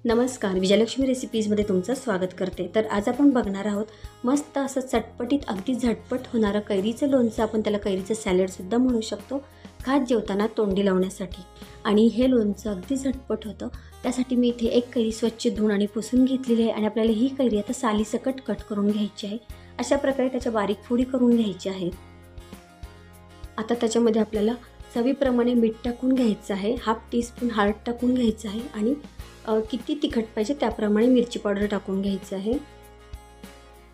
नमस्कार, विजयलक्ष्मी रेसिपीजमध्ये तुमचं स्वागत करते। तर आज आपण बघणार आहोत मस्त असं चटपटीत अगदी झटपट होणारं कैरीचं लोणचं। आपण त्याला कैरीचं सॅलडसुद्धा म्हणू शकतो, खास जेवताना तोंडी लावण्यासाठी। आणि हे लोणचं अगदी झटपट होतं। त्यासाठी मी इथे एक कैरी स्वच्छ धुवून आणि पुसून घेतलेली आहे आणि आपल्याला ही कैरी आता सालीसकट कट करून घ्यायची आहे। अशा प्रकारे त्याच्या बारीक फोडी करून घ्यायच्या आहेत। आता त्याच्यामध्ये आपल्याला चवीप्रमाणे मीठ टाकून घ्यायचं आहे, हाफ टीस्पून हळद टाकून घ्यायचं आहे आणि किती तिखट पाहिजे त्याप्रमाणे मिरची पावडर टाकून घ्यायचं आहे।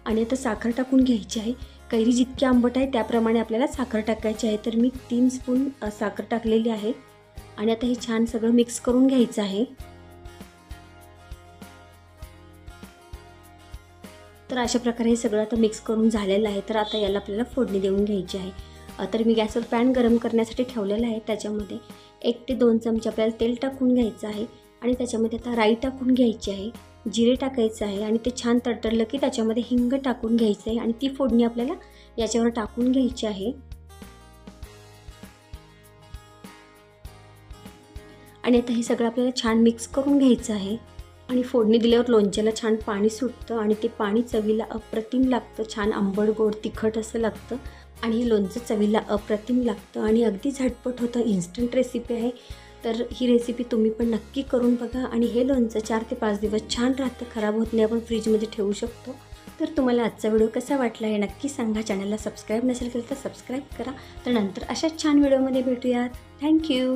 आणि आता साखर टाकून घ्यायची आहे। कैरी जितकी आंबट आहे त्याप्रमाणे आपल्याला साखर टाकायची आहे। तर मी 3 स्पून साखर टाकलेली आहे आणि आता हे छान सगळं मिक्स करून घ्यायचं आहे। तर अशा प्रकारे हे सगळं आता मिक्स करून झालेलं आहे। तर आता याला आपल्याला फोडणी देऊन घ्यायची आहे। तर मी गॅसवर पॅन गरम करण्यासाठी ठेवलेला आहे। त्याच्यामध्ये 1 ते 2 चमचे आपल्याला तेल टाकून घ्यायचं आहे आणि त्याच्यामध्ये आता राई टाकून घ्यायची आहे, जिरे टाकायचं आहे आणि ते छान तडतडलं की त्याच्यामध्ये हिंग टाकून घ्यायचं आहे आणि ती फोडणी आपल्याला याच्यावर टाकून घ्यायची आहे। आणि आता हे सगळं आपल्याला छान मिक्स करून घ्यायचं आहे। आणि फोडणी दिल्यावर लोणच्याला छान पाणी सुटतं आणि ते पाणी चवीला अप्रतिम लागतं, छान आंबट गोड तिखट असं लागतं आणि हे लोणचं चवीला अप्रतिम लागतं आणि अगदी झटपट होतं। इन्स्टंट रेसिपी आहे। तर ही रेसिपी तुम्ही पण नक्की करून बघा आणि हे लोणचं 4 ते 5 दिवस छान राहतं, खराब होत नाही, आपण फ्रीजमध्ये ठेवू शकतो। तर तुम्हाला आजचा व्हिडिओ कसा वाटला हे नक्की सांगा। चॅनलला सबस्क्राईब नसेल केलं तर सबस्क्राईब करा। तर नंतर अशाच छान व्हिडिओमध्ये भेटूयात। थँक्यू।